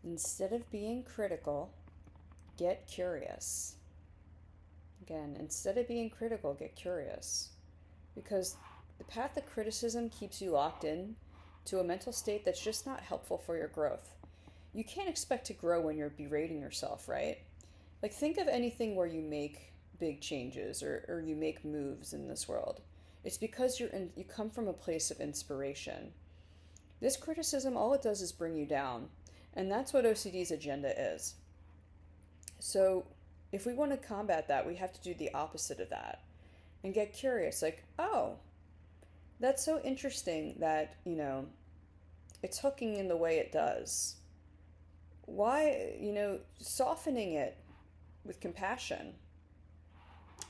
Instead of being critical, get curious. Again, instead of being critical, get curious. Because the path of criticism keeps you locked in to a mental state that's just not helpful for your growth. You can't expect to grow when you're berating yourself, right? Like, think of anything where you make big changes or you make moves in this world. It's because you come from a place of inspiration. This criticism, all it does is bring you down. And that's what OCD's agenda is. So, if we want to combat that, we have to do the opposite of that and get curious. Like, oh, that's so interesting that, it's hooking in the way it does. Why, softening it with compassion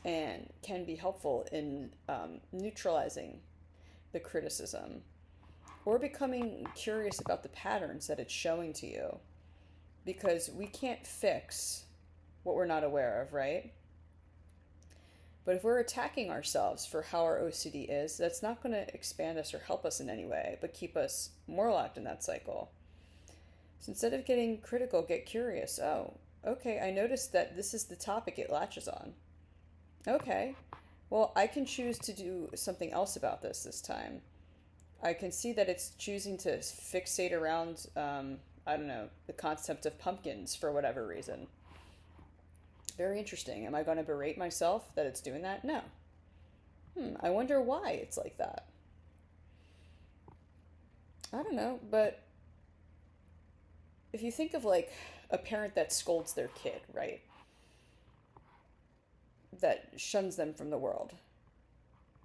and can be helpful in neutralizing the criticism or becoming curious about the patterns that it's showing to you, because we can't fix what we're not aware of, right? But if we're attacking ourselves for how our OCD is, that's not going to expand us or help us in any way, but keep us more locked in that cycle. So instead of getting critical, get curious. Oh, okay, I noticed that this is the topic it latches on. Okay, well, I can choose to do something else about this time. I can see that it's choosing to fixate around, I don't know, the concept of pumpkins for whatever reason. Very interesting. Am I going to berate myself that it's doing that? No. I wonder why it's like that. I don't know, but if you think of like a parent that scolds their kid, right? That shuns them from the world,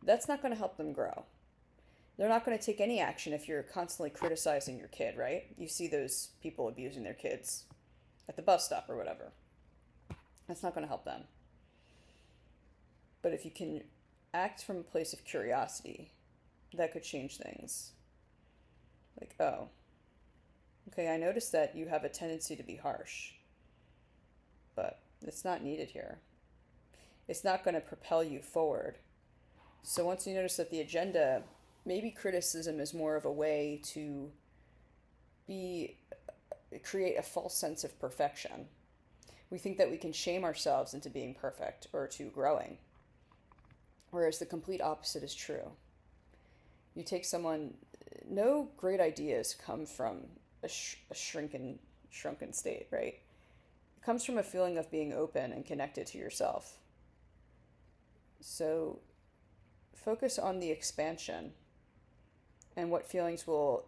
that's not going to help them grow. They're not going to take any action if you're constantly criticizing your kid, right? You see those people abusing their kids at the bus stop or whatever. That's not going to help them. But if you can act from a place of curiosity, that could change things. Like, oh, okay, I noticed that you have a tendency to be harsh, but it's not needed here. It's not going to propel you forward. So once you notice that the agenda, maybe criticism is more of a way to be create a false sense of perfection. We think that we can shame ourselves into being perfect or to growing, whereas the complete opposite is true. You take someone, no great ideas come from a shrunken state, right? It comes from a feeling of being open and connected to yourself. So focus on the expansion and what feelings will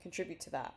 contribute to that.